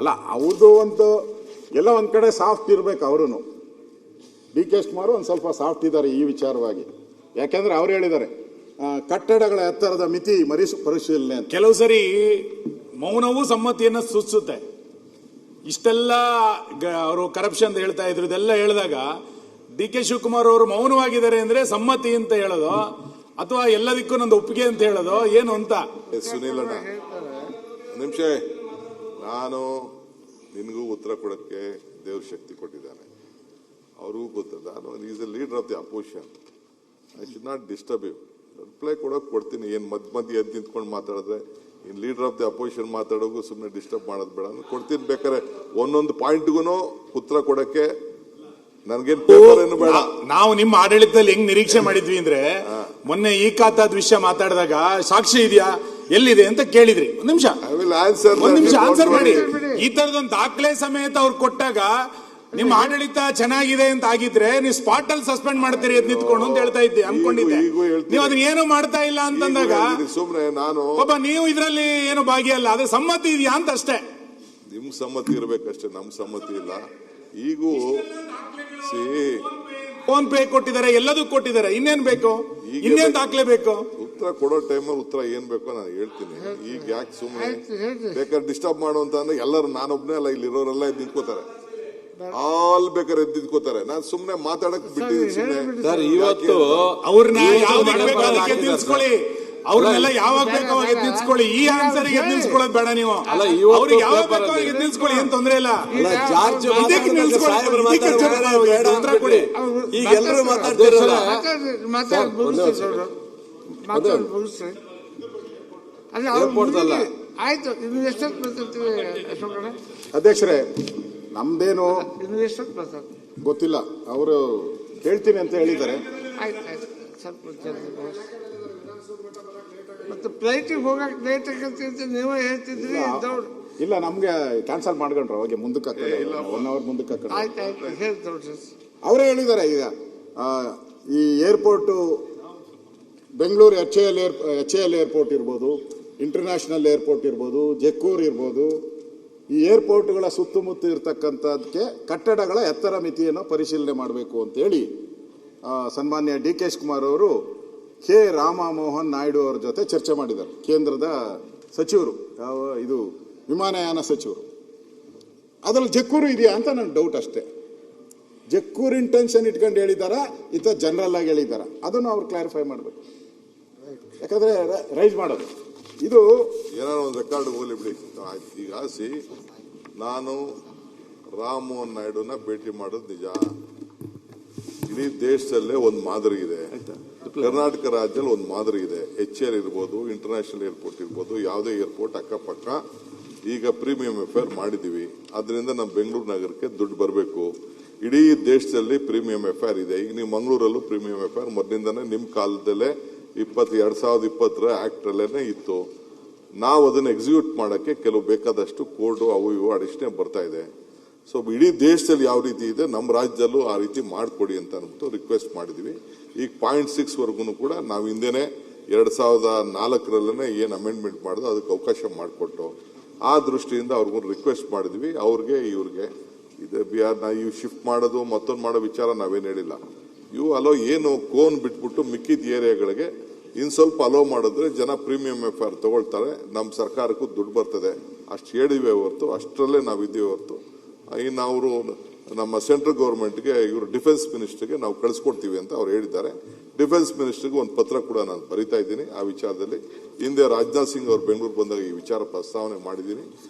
ಅಲ್ಲ ಅವ್ರದ್ದು ಒಂದು ಎಲ್ಲ ಒಂದ್ ಕಡೆ ಸಾಫ್ಟ್ ಇರ್ಬೇಕು. ಅವರು ಡಿ ಕೆ ಶಿವಕುಮಾರ್ ಒಂದು ಸ್ವಲ್ಪ ಸಾಫ್ಟ್ ಇದ್ದಾರೆ ಈ ವಿಚಾರವಾಗಿ. ಯಾಕೆಂದ್ರೆ ಅವ್ರು ಹೇಳಿದ್ದಾರೆ ಕಟ್ಟಡಗಳ ಎತ್ತರದ ಮಿತಿ ಪರಿಶೀಲನೆ ಅಂತ. ಕೆಲವು ಸರಿ ಮೌನವೂ ಸಮ್ಮತಿಯನ್ನ ಸೂಚಿಸುತ್ತೆ. ಇಷ್ಟೆಲ್ಲ ಅವರು ಕರಪ್ಷನ್ ಅಂತ ಹೇಳ್ತಾ ಇದ್ರು, ಇದೆಲ್ಲ ಹೇಳಿದಾಗ ಡಿ ಕೆ ಶಿವಕುಮಾರ್ ಅವರು ಮೌನವಾಗಿದ್ದಾರೆ ಅಂದ್ರೆ ಸಮ್ಮತಿ ಅಂತ ಹೇಳೋದು ಅಥವಾ ಎಲ್ಲದಕ್ಕೂ ನಂದು ಒಪ್ಪಿಗೆ ಅಂತ ಹೇಳೋದು ಏನು ಅಂತ. ಸುನೀಲ್ ಅಣ್ಣ ನಿಮಿಷ, ನಾನು ನಿನಗೂ ಉತ್ತರ ಕೊಡಕ್ಕೆ ದೇವ್ರ ಶಕ್ತಿ ಕೊಟ್ಟಿದ್ದಾನೆ, ಅವ್ರಿಗೂ ಗೊತ್ತದ. ನಾನು is a leader of the opposition, I should not disturb you. Reply ಕೊಡೋಕೆ ಕೊಡ್ತೀನಿ. ಏನು ಮಧ್ಯ ಎದ್ದು ನಿಂತ್ಕೊಂಡು ಮಾತಾಡಿದ್ರೆ ಇನ್ ಲೀಡರ್ ಆಫ್ ದಿ ಅಪೋಸಿಷನ್ ಮಾತಾಡೋದು ಸುಮ್ಮನೆ ಡಿಸ್ಟರ್ಬ್ ಮಾಡೋದು ಬೇಡ. ಕೊಡ್ತೀನಿ, ಬೇಕಾದ್ರೆ ಒಂದೊಂದು ಪಾಯಿಂಟ್ಗೂ ಉತ್ತರ ಕೊಡಕ್ಕೆ ನನ್ಗೇನು ಪೇಪರ್ ಏನು ಬೇಡ. ನಾವು ನಿಮ್ಮ ಆಡಳಿತದಲ್ಲಿ ಹೆಂಗ್ ನಿರೀಕ್ಷೆ ಮಾಡಿದ್ವಿ ಅಂದ್ರೆ, ಮೊನ್ನೆ ಈ ಖಾತಾದ ವಿಷಯ ಮಾತಾಡಿದಾಗ ಸಾಕ್ಷಿ ಇದೆಯಾ ಎಲ್ಲಿದೆ ಅಂತ ಕೇಳಿದ್ರಿ. ಒಂದ್ ನಿಮಿಷ ಆನ್ಸರ್ ಮಾಡಿ. ಈ ತರದೊಂದು ದಾಖಲೆ ಸಮೇತ ಅವ್ರು ಕೊಟ್ಟಾಗ ನಿಮ್ಮ ಆಡಳಿತ ಚೆನ್ನಾಗಿದೆ ಅಂತ ಆಗಿದ್ರೆ ನೀವು ಸ್ಪಾಟ್ ಅಲ್ಲಿ ಸಸ್ಪೆಂಡ್ ಮಾಡ್ತೀರಿ ಅಂತ ನಿಂತ್ಕೊಂಡು ಅಂತ ಹೇಳ್ತಾ ಇದ್ದೆ, ಅನ್ಕೊಂಡಿದ್ದೆ. ನೀವು ಅದನ್ನ ಏನು ಮಾಡ್ತಾ ಇಲ್ಲ ಅಂತಂದಾಗ ಸುಮ್ನೆ ನಾನು ಒಬ್ಬ ನೀವು ಇದ್ರಲ್ಲಿ ಏನು ಭಾಗಿಯಲ್ಲ, ಅದೇ ಸಮ್ಮತಿ ಇದೆಯಾ ಅಂತ ಅಷ್ಟೇ. ನಿಮ್ ಸಮ್ಮತಿ ಇರ್ಬೇಕಷ್ಟೇ, ನಮ್ ಸಮ್ಮತಿ ಇಲ್ಲ. ಈಗೂ ಫೋನ್ ಪೇ ಕೊಟ್ಟಿದ್ದಾರೆ, ಎಲ್ಲದೂ ಕೊಟ್ಟಿದ್ದಾರೆ, ಇನ್ನೇನ್ ಬೇಕು, ಇನ್ನೇನ್ ದಾಖಲೆ ಬೇಕು? ಉತ್ತರ ಕೊಡೋ ಟೈಮಲ್ಲಿ ಉತ್ತರ ಏನ್ ಬೇಕೋ ನಾನು ಹೇಳ್ತೀನಿ. ಈಗ ಯಾಕೆ ಸುಮ್ಮನೆ ಬೇಕಾದ್ರೆ ಡಿಸ್ಟರ್ಬ್ ಮಾಡುವಂತ ಅಂದ್ರೆ ಎಲ್ಲರೂ ನಾನೊಬ್ನೇ ಅಲ್ಲ, ಇಲ್ಲಿ ಇರೋರೆಲ್ಲ ಎದ್ದು ನಿಂತ್ಕೋತಾರೆ, ಆಲ್ ಬೇಕಾದ್ರೆ ಎದ್ದು ನಿಂತ್ಕೋತಾರೆ. ನಾನು ಸುಮ್ನೆ ಮಾತಾಡಕ್ ಬಿಟ್ಟಿದ್ದೀನಿ. ಇವತ್ತು ಅವ್ರನ್ನ ನಿಲ್ಸ್ಕೊಳ್ಳಿ, ಅವ್ರನ್ನೆಲ್ಲ ಯಾವಾಗ ಬೇಕಾವಾಗ ನಿಲ್ಸ್ಕೊಳ್ಳಿ. ಈ ಆನ್ಸರ್ ನಿಲ್ಸ್ಕೊಳ್ಳೋದು ಬೇಡ ನೀವು. ಅವ್ರಿಗೆ ಯಾವಾಗ ಬೇಕಾವಾಗ ನಿಲ್ಸ್ಕೊಳ್ಳಿ, ಏನ್ ತೊಂದ್ರೆ ಇಲ್ಲ. ಉತ್ತರ ಕೊಡಿ. ಈಗ ಎಲ್ಲರೂ ಮಾತಾಡ್ತಿರಲ್ಲ, ಆಯ್ತು. ಅಧ್ಯಕ್ಷರೇ, ನಮ್ದೇನು ಗೊತ್ತಿಲ್ಲ, ಅವರು ಕೇಳ್ತೀನಿ ಅಂತ ಹೇಳಿದ್ದಾರೆ. ಮತ್ತೆ ಫ್ಲೈಟಿಗೆ ಹೋಗಕ್ ಲೇಟ್ ಆಗತ್ತೆ ಅಂತ ನೀವೇ ಹೇಳ್ತಿದ್ರಿ. ಇಲ್ಲ, ನಮ್ಗೆ ಕ್ಯಾನ್ಸಲ್ ಮಾಡ್ಕೊಂಡ್ರು ಅವಾಗ ಮುಂದಕ್ಕೆ 1 ಅವರ್ ಮುಂದಕ್ಕೆ ಅವರೇ ಹೇಳಿದ್ದಾರೆ. ಈಗ ಈ ಏರ್ಪೋರ್ಟು ಬೆಂಗಳೂರು HAL ಏರ್ಪೋರ್ಟ್ ಇರ್ಬೋದು, ಇಂಟರ್ನ್ಯಾಷನಲ್ ಏರ್ಪೋರ್ಟ್ ಇರ್ಬೋದು, ಜಕ್ಕೂರ್ ಇರ್ಬೋದು, ಈ ಏರ್ಪೋರ್ಟ್ಗಳ ಸುತ್ತಮುತ್ತ ಇರ್ತಕ್ಕಂಥದ್ದಕ್ಕೆ ಕಟ್ಟಡಗಳ ಎತ್ತರ ಮಿತಿಯನ್ನು ಪರಿಶೀಲನೆ ಮಾಡಬೇಕು ಅಂತೇಳಿ ಸನ್ಮಾನ್ಯ ಡಿ ಕೆ ಶಿವಕುಮಾರ್ ಅವರು ಕೆ ರಾಮಮೋಹನ್ ನಾಯ್ಡು ಅವರ ಜೊತೆ ಚರ್ಚೆ ಮಾಡಿದ್ದಾರೆ. ಕೇಂದ್ರದ ಸಚಿವರು, ಇದು ವಿಮಾನಯಾನ ಸಚಿವರು. ಅದ್ರಲ್ಲಿ ಜಕ್ಕೂರು ಇದೆಯಾ ಅಂತ ನನ್ನ ಡೌಟ್ ಅಷ್ಟೇ. ಜಕ್ಕೂರು ಇಂಟೆನ್ಷನ್ ಇಟ್ಕೊಂಡು ಹೇಳಿದಾರ ಅಥವಾ ಜನರಲ್ ಆಗಿ ಹೇಳಿದಾರ, ಅದನ್ನು ಅವ್ರು ಕ್ಲಾರಿಫೈ ಮಾಡಬೇಕು. ಯಾಕಂದ್ರೆ ರೈಸ್ ಮಾಡೋದು ಇದು ಏನಾದ್ರು ಒಂದು ರೆಕಾರ್ಡ್ ಹೋಗ್ಲಿ ಬಿಡಿ. ಈಗ ನಾನು ರಾಮಮೋಹನ್ ನಾಯ್ಡುನ ಭೇಟಿ ಮಾಡೋದು ನಿಜ. ಇಡೀ ದೇಶದಲ್ಲೇ ಒಂದು ಮಾದರಿ ಇದೆ, ಕರ್ನಾಟಕ ರಾಜ್ಯದಲ್ಲಿ ಒಂದು ಮಾದರಿ ಇದೆ. HAL ಇರ್ಬೋದು, ಇಂಟರ್ನ್ಯಾಷನಲ್ ಏರ್ಪೋರ್ಟ್ ಇರ್ಬೋದು, ಯಾವುದೇ ಏರ್ಪೋರ್ಟ್ ಅಕ್ಕಪಕ್ಕ ಈಗ ಪ್ರೀಮಿಯಂ ಎಫೇರ್ ಮಾಡಿದೀವಿ. ಅದರಿಂದ ನಮ್ಮ ಬೆಂಗಳೂರು ನಗರಕ್ಕೆ ದುಡ್ಡು ಬರಬೇಕು. ಇಡೀ ದೇಶದಲ್ಲಿ ಪ್ರೀಮಿಯಂ ಎಫೇರ್ ಇದೆ. ಈಗ ನೀವು ಮಂಗಳೂರಲ್ಲೂ ಪ್ರೀಮಿಯಂ ಎಫೇರ್ ಮೊದಲಿಂದಾನೆ ನಿಮ್ಮ ಕಾಲದಲ್ಲೇ 2020 ಆಕ್ಟ್ ಅಲ್ಲೇನೆ ಇತ್ತು. ನಾವು ಅದನ್ನು ಎಕ್ಸಿಕ್ಯೂಟ್ ಮಾಡಕ್ಕೆ ಕೆಲವು ಬೇಕಾದಷ್ಟು ಕೋಡ್ ಅವು ಇವು ಅಡಿಷನಲ್ ಬರ್ತಾ ಇದೆ. ಸೊ ಇಡೀ ದೇಶದಲ್ಲಿ ಯಾವ ರೀತಿ ಇದೆ, ನಮ್ಮ ರಾಜ್ಯದಲ್ಲೂ ಆ ರೀತಿ ಮಾಡಿಕೊಡಿ ಅಂತ ಅಂದ್ಬಿಟ್ಟು ರಿಕ್ವೆಸ್ಟ್ ಮಾಡಿದ್ವಿ. ಈಗ 0.6 ವರೆಗೂ ಕೂಡ ನಾವು ಹಿಂದೆನೆ 2004 ಏನು ಅಮೆಂಡ್ಮೆಂಟ್ ಮಾಡಿದ್ರು ಅದಕ್ಕೆ ಅವಕಾಶ ಮಾಡಿಕೊಟ್ಟು ಆ ದೃಷ್ಟಿಯಿಂದ ಅವ್ರಿಗೂ ರಿಕ್ವೆಸ್ಟ್ ಮಾಡಿದ್ವಿ. ಅವ್ರಿಗೆ ಇವ್ರಿಗೆ ಇವು ಶಿಫ್ಟ್ ಮಾಡೋದು ಮತ್ತೊಂದು ಮಾಡೋ ವಿಚಾರ ನಾವೇನು ಹೇಳಿಲ್ಲ. ಇವು ಅಲೋ ಏನು ಕೋನ್ ಬಿಟ್ಬಿಟ್ಟು ಮಿಕ್ಕಿದ ಏರಿಯಾಗಳಿಗೆ ಇನ್ ಸ್ವಲ್ಪ ಅಲೋ ಮಾಡಿದ್ರೆ ಜನ ಪ್ರೀಮಿಯಂ ಎಫ್ಐಆರ್ ತಗೊಳ್ತಾರೆ, ನಮ್ಮ ಸರ್ಕಾರಕ್ಕೂ ದುಡ್ಡು ಬರ್ತದೆ. ಅಷ್ಟು ಹೇಳಿವೆ ಹೊರತು, ಅಷ್ಟರಲ್ಲೇ ನಾವಿದ್ದೀವಿ ಹೊರತು ಇನ್ನು ಅವರು ನಮ್ಮ ಸೆಂಟ್ರಲ್ ಗೌರ್ಮೆಂಟ್ಗೆ ಇವರು ಡಿಫೆನ್ಸ್ ಮಿನಿಸ್ಟರ್ಗೆ ನಾವು ಕಳಿಸ್ಕೊಡ್ತೀವಿ ಅಂತ ಅವ್ರು ಹೇಳಿದ್ದಾರೆ. ಡಿಫೆನ್ಸ್ ಮಿನಿಸ್ಟರ್ಗೆ ಒಂದು ಪತ್ರ ಕೂಡ ನಾನು ಬರಿತಾ ಇದ್ದೀನಿ ಆ ವಿಚಾರದಲ್ಲಿ. ಹಿಂದೆ ರಾಜನಾಥ್ ಸಿಂಗ್ ಅವರು ಬೆಂಗಳೂರು ಬಂದಾಗ ಈ ವಿಚಾರ ಪ್ರಸ್ತಾವನೆ ಮಾಡಿದ್ದೀನಿ.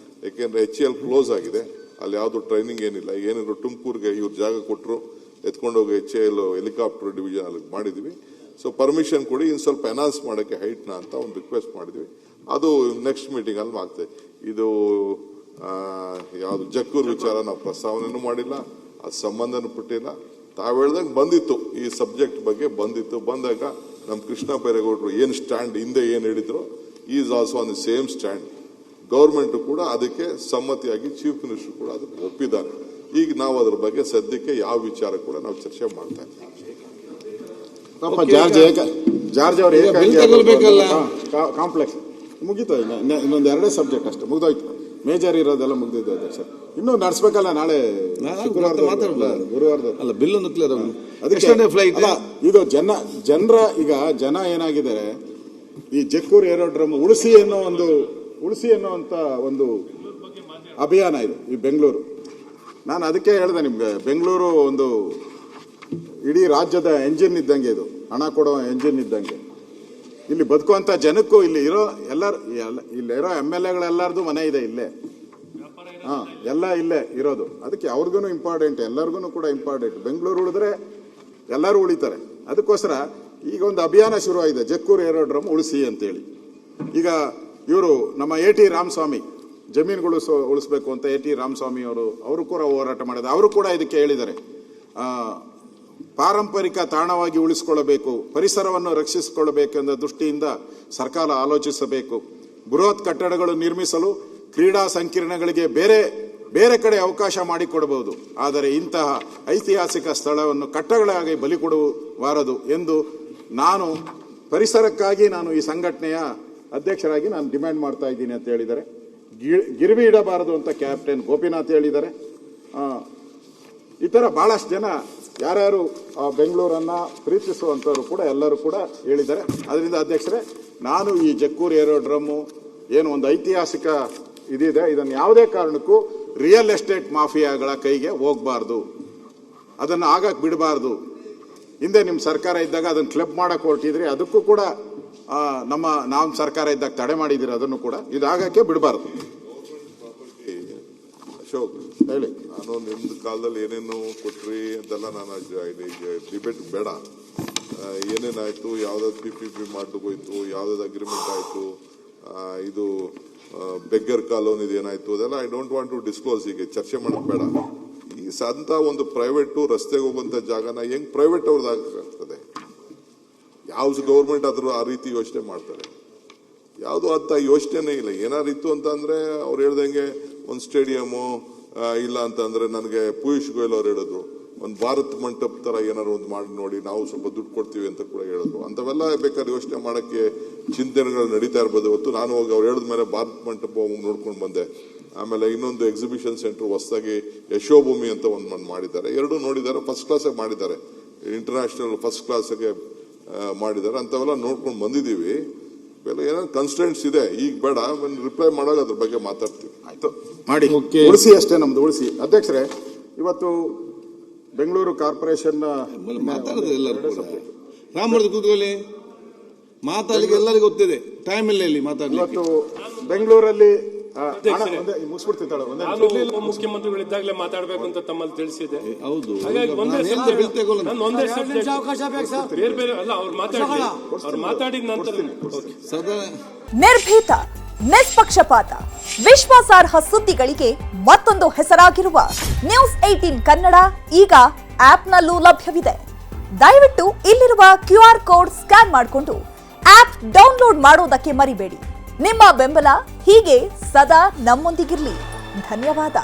ಯಾಕೆಂದ್ರೆ HAL ಕ್ಲೋಸ್ ಆಗಿದೆ, ಅಲ್ಲಿ ಯಾವುದು ಟ್ರೈನಿಂಗ್ ಏನಿಲ್ಲ. ಏನಿದ್ರು ತುಮಕೂರಿಗೆ ಇವ್ರು ಜಾಗ ಕೊಟ್ಟರು, ಎತ್ಕೊಂಡೋಗಿ HAL ಹೆಲಿಕಾಪ್ಟರ್ ಡಿವಿಷನ್ ಅಲ್ಲಿ ಮಾಡಿದ್ವಿ. ಸೊ ಪರ್ಮಿಷನ್ ಕೊಡಿ, ಇನ್ನು ಸ್ವಲ್ಪ ಎನ್ಹಾನ್ಸ್ ಮಾಡೋಕ್ಕೆ ಹೈಟ್ನ ಅಂತ ಒಂದು ರಿಕ್ವೆಸ್ಟ್ ಮಾಡಿದ್ವಿ. ಅದು ನೆಕ್ಸ್ಟ್ ಮೀಟಿಂಗ್ ಅಲ್ಲಿ ಆಗ್ತದೆ. ಇದು ಯಾವುದು ಜಕ್ಕೂರ್ ವಿಚಾರ ನಾವು ಪ್ರಸ್ತಾವನೆನೂ ಮಾಡಿಲ್ಲ, ಅದು ಸಂಬಂಧನೂ ಪಟ್ಟಿಲ್ಲ. ತಾವು ಹೇಳ್ದಂಗೆ ಬಂದಿತ್ತು, ಈ ಸಬ್ಜೆಕ್ಟ್ ಬಗ್ಗೆ ಬಂದಿತ್ತು. ಬಂದಾಗ ನಮ್ಮ ಕೃಷ್ಣ ಬೈರೇಗೌಡರು ಏನು ಸ್ಟ್ಯಾಂಡ್ ಹಿಂದೆ ಏನು ಹೇಳಿದ್ರು, is also on the same stand. Government ಕೂಡ ಅದಕ್ಕೆ ಸಮ್ಮತಿಯಾಗಿ ಚೀಫ್ ಮಿನಿಸ್ಟರ್ ಕೂಡ ಅದಕ್ಕೆ ಒಪ್ಪಿದ್ದಾರೆ. ಈಗ ನಾವು ಅದ್ರ ಬಗ್ಗೆ ಸದ್ಯಕ್ಕೆ ಯಾವ ವಿಚಾರ ಕೂಡ ನಾವು ಚರ್ಚೆ ಮಾಡ್ತಾ ಇದ್ದೀವಿ. ಜಾರ್ಜ್ ಅವರು ಕಾಂಪ್ಲೆಕ್ಸ್ ಮುಗೀತು. ಇನ್ನೊಂದು 2 ಸಬ್ಜೆಕ್ಟ್ ಅಷ್ಟೇ ಮುಗ್ದೋಯ್ತು. ಮೇಜರ್ ಇರೋದೆಲ್ಲ ಮುಗ್ದಿದೆ ಅಧ್ಯಕ್ಷ. ಇನ್ನೂ ನಡೆಸ್ಬೇಕಲ್ಲ ನಾಳೆ ಗುರುವಾರದ ಅಲ್ಲ ಬಿಲ್ ಒಂದು ಕ್ಲಿಯರ್ ಅದಕ್ಕೆ ಫ್ಲೈಟ್ ಅಲ್ಲ, ಇದು ಈಗ ಜನ ಏನಾಗಿದ್ದಾರೆ, ಈ ಜಕ್ಕೂರ್ ಏರೋಡ್ರಮ್ ಉಳಿಸಿ ಅನ್ನುವಂತ ಒಂದು ಅಭಿಯಾನ ಇದು ಈ ಬೆಂಗಳೂರು. ನಾನು ಅದಕ್ಕೆ ಹೇಳಿದೆ ನಿಮ್ಗೆ, ಬೆಂಗಳೂರು ಒಂದು ಇಡೀ ರಾಜ್ಯದ ಎಂಜಿನ್ ಇದ್ದಂಗೆ, ಇದು ಹಣ ಕೊಡುವ ಎಂಜಿನ್ ಇದ್ದಂಗೆ. ಇಲ್ಲಿ ಬದುಕುವಂತ ಜನಕ್ಕೂ ಇಲ್ಲಿರೋ MLAಗಳೆಲ್ಲರದು ಮನೆ ಇದೆ ಇಲ್ಲೇ, ಎಲ್ಲ ಇಲ್ಲೇ ಇರೋದು. ಅದಕ್ಕೆ ಅವ್ರಿಗೂ ಇಂಪಾರ್ಟೆಂಟ್, ಎಲ್ಲರಿಗೂ ಕೂಡ ಇಂಪಾರ್ಟೆಂಟ್. ಬೆಂಗಳೂರು ಉಳಿದ್ರೆ ಎಲ್ಲರೂ ಉಳಿತಾರೆ. ಅದಕ್ಕೋಸ್ಕರ ಈಗ ಒಂದು ಅಭಿಯಾನ ಶುರುವಾಗಿದೆ, ಜಕ್ಕೂರ್ ಏರೋಡ್ರಮ್ ಉಳಿಸಿ ಅಂತೇಳಿ. ಈಗ ಇವರು ನಮ್ಮ AT ರಾಮಸ್ವಾಮಿ ಜಮೀನುಗಳು ಉಳಿಸ್ಬೇಕು ಅಂತ AT ರಾಮಸ್ವಾಮಿ ಅವರು ಕೂಡ ಹೋರಾಟ ಮಾಡಿದ್ದಾರೆ. ಅವರು ಕೂಡ ಇದಕ್ಕೆ ಹೇಳಿದ್ದಾರೆ, ಪಾರಂಪರಿಕ ತಾಣವಾಗಿ ಉಳಿಸಿಕೊಳ್ಳಬೇಕು, ಪರಿಸರವನ್ನು ರಕ್ಷಿಸಿಕೊಳ್ಳಬೇಕೆಂಬ ದೃಷ್ಟಿಯಿಂದ ಸರ್ಕಾರ ಆಲೋಚಿಸಬೇಕು. ಬೃಹತ್ ಕಟ್ಟಡಗಳು ನಿರ್ಮಿಸಲು ಕ್ರೀಡಾ ಸಂಕೀರ್ಣಗಳಿಗೆ ಬೇರೆ ಕಡೆ ಅವಕಾಶ ಮಾಡಿಕೊಡಬಹುದು, ಆದರೆ ಇಂತಹ ಐತಿಹಾಸಿಕ ಸ್ಥಳವನ್ನು ಕಟ್ಟಡಗಳಾಗಿ ಬಲಿ ಕೊಡಬಾರದು ಎಂದು ಪರಿಸರಕ್ಕಾಗಿ ನಾನು ಈ ಸಂಘಟನೆಯ ಅಧ್ಯಕ್ಷರಾಗಿ ನಾನು ಡಿಮ್ಯಾಂಡ್ ಮಾಡ್ತಾ ಇದ್ದೀನಿ ಅಂತ ಹೇಳಿದ್ದಾರೆ. ಗಿರ್ವಿ ಇಡಬಾರದು ಅಂತ ಕ್ಯಾಪ್ಟನ್ ಗೋಪಿನಾಥ್ ಹೇಳಿದ್ದಾರೆ. ಈ ತರ ಬಹಳಷ್ಟು ಜನ ಯಾರ್ಯಾರು ಬೆಂಗಳೂರನ್ನ ಪ್ರೀತಿಸುವಂತವರು ಕೂಡ ಎಲ್ಲರೂ ಕೂಡ ಹೇಳಿದ್ದಾರೆ. ಅದರಿಂದ ಅಧ್ಯಕ್ಷರೇ, ನಾನು ಈ ಜಕ್ಕೂರ್ ಏರೋಡ್ರಮ್ಮು ಏನು ಒಂದು ಐತಿಹಾಸಿಕ ಇದಿದೆ, ಇದನ್ನು ಯಾವುದೇ ಕಾರಣಕ್ಕೂ ರಿಯಲ್ ಎಸ್ಟೇಟ್ ಮಾಫಿಯಾಗಳ ಕೈಗೆ ಹೋಗಬಾರ್ದು, ಅದನ್ನು ಆಗಕ್ಕೆ ಬಿಡಬಾರ್ದು. ಹಿಂದೆ ನಿಮ್ಮ ಸರ್ಕಾರ ಇದ್ದಾಗ ಅದನ್ನು ಕ್ಲಬ್ ಮಾಡಕ್ಕೆ ಹೊರಟಿದ್ರಿ, ಅದಕ್ಕೂ ಕೂಡ ನಮ್ಮ ಸರ್ಕಾರ ಇದ್ದಾಗ ತಡೆ ಮಾಡಿದಿರಿ, ಅದನ್ನು ಕೂಡ ಇದಾಗಕ್ಕೆ ಬಿಡಬಾರ್ದು. ಅಶೋಕ್ ಹೇಳಿ, ನಾನು ನಿಮ್ದು ಕಾಲದಲ್ಲಿ ಏನೇನು ಕೊಟ್ರಿ ಅಂತೆಲ್ಲ ನಾನು ಡಿಬೇಟ್ ಬೇಡ. ಏನೇನಾಯ್ತು, ಯಾವ್ದಾದ್ರು PPP ಮಾಡ್ಲಿಕ್ಕೋಯ್ತು, ಯಾವ್ದಾದ್ರು ಅಗ್ರಿಮೆಂಟ್ ಆಯ್ತು, ಇದು ಬೆಗ್ಗರ್ ಕಾಲೋನಿ ಏನಾಯ್ತು, ಅದೆಲ್ಲ I don't want to disclose. ಈಗ ಚರ್ಚೆ ಮಾಡೋದು ಬೇಡ. ಈ ಸ್ವಂತ ಒಂದು ಪ್ರೈವೇಟ್ ರಸ್ತೆಗೆ ಹೋಗುವಂತ ಜಾಗನ ಹೆಂಗ್ ಪ್ರೈವೇಟ್ ಅವ್ರದ್ದಾಗ್ತದೆ? ಯಾವ ಗೌರ್ಮೆಂಟ್ ಆದ್ರೂ ಆ ರೀತಿ ಯೋಚನೆ ಮಾಡ್ತಾರೆ? ಯಾವುದು ಅಂತ ಯೋಚನೆನೇ ಇಲ್ಲ. ಏನಾರು ಇತ್ತು ಅಂತ ಅಂದ್ರೆ ಅವ್ರು ಹೇಳ್ದಂಗೆ ಒಂದು ಸ್ಟೇಡಿಯಮು ಇಲ್ಲ ಅಂತಂದ್ರೆ, ನನಗೆ ಪೀಯೂಷ್ ಗೋಯಲ್ ಅವ್ರು ಹೇಳಿದ್ರು ಒಂದು ಭಾರತ್ ಮಂಟಪ ತರ ಏನಾರು ಒಂದು ಮಾಡಿ ನೋಡಿ, ನಾವು ಸ್ವಲ್ಪ ದುಡ್ಡು ಕೊಡ್ತೀವಿ ಅಂತ ಕೂಡ ಹೇಳಿದ್ರು. ಅಂತವೆಲ್ಲ ಬೇಕಾದ್ರೆ ಯೋಚನೆ ಮಾಡಕ್ಕೆ ಚಿಂತನೆಗಳು ನಡೀತಾ ಇರ್ಬೋದು. ಇವತ್ತು ನಾನು ಹೋಗಿ ಅವ್ರು ಹೇಳಿದ ಮೇಲೆ ಭಾರತ್ ಮಂಟಪ ನೋಡ್ಕೊಂಡು ಬಂದೆ. ಆಮೇಲೆ ಇನ್ನೊಂದು ಎಕ್ಸಿಬಿಷನ್ ಸೆಂಟರ್ ಹೊಸದಾಗಿ ಯಶೋಭೂಮಿ ಅಂತ ಒಂದು ಮಾಡಿದ್ದಾರೆ. ಎರಡು ನೋಡಿದ್ದಾರೆ, ಫಸ್ಟ್ ಕ್ಲಾಸ್ ಮಾಡಿದ್ದಾರೆ, ಇಂಟರ್ನ್ಯಾಷನಲ್ ಫಸ್ಟ್ ಕ್ಲಾಸ್ಗೆ ಮಾಡಿದ್ದಾರೆ. ಅಂತವೆಲ್ಲ ನೋಡ್ಕೊಂಡು ಬಂದಿದ್ದೀವಿ. ಏನಾದ್ರು ಕನ್ಸ್ಟೆಂಟ್ಸ್ ಇದೆ, ಈಗ ಬೇಡ, ರಿಪ್ಲೈ ಮಾಡಾಗ ಅದ್ರ ಬಗ್ಗೆ ಮಾತಾಡ್ತೀವಿ. ಆಯ್ತು ಮಾಡಿ, ಉಳಿಸಿ ಅಷ್ಟೇ, ನಮ್ದು ಉಳಿಸಿ. ಅಧ್ಯಕ್ಷರೇ, ಇವತ್ತು ಬೆಂಗಳೂರು ಕಾರ್ಪೊರೇಷನ್ ರಾಮಮೂರ್ತಿ ಕೂತ್ಕೊಳ್ಳಿ, ಮಾತಾಡ್ಲಿಕ್ಕೆ ಎಲ್ಲರಿಗೂ ಗೊತ್ತಿದೆ, ಟೈಮ್ ಇಲ್ಲ ಇಲ್ಲಿ ಮಾತಾಡ್ಲಿಕ್ಕೆ. ಇವತ್ತು ಬೆಂಗಳೂರಲ್ಲಿ ಮುಗಿಸ್ಬಿಡ್ತಿದ್ದಾಳೆ. ಮುಖ್ಯಮಂತ್ರಿಗಳಿದ್ದಾಗಲೇ ಮಾತಾಡಬೇಕು ಅಂತ ತಮ್ಮಲ್ಲಿ ತಿಳಿಸಿದೆ. ಹೌದು, ಹಾಗಾಗಿ ಒಂದೇ ಬೇರೆ ಬೇರೆ ಅಲ್ಲ, ಅವ್ರು ಮಾತಾಡಿದ ನಂತರ ನಿರ್ಭೀತ, ನಿಷ್ಪಕ್ಷಪಾತ, ವಿಶ್ವಾಸಾರ್ಹ ಸುದ್ದಿಗಳಿಗೆ ಮತ್ತೊಂದು ಹೆಸರಾಗಿರುವ ನ್ಯೂಸ್ 18 ಕನ್ನಡ ಈಗ ಆಪ್ನಲ್ಲೂ ಲಭ್ಯವಿದೆ. ದಯವಿಟ್ಟು ಇಲ್ಲಿರುವ QR ಕೋಡ್ ಸ್ಕ್ಯಾನ್ ಮಾಡಿಕೊಂಡು ಆಪ್ ಡೌನ್ಲೋಡ್ ಮಾಡೋದಕ್ಕೆ ಮರಿಬೇಡಿ. ನಿಮ್ಮ ಬೆಂಬಲ ಹೀಗೆ ಸದಾ ನಮ್ಮೊಂದಿಗಿರಲಿ. ಧನ್ಯವಾದ.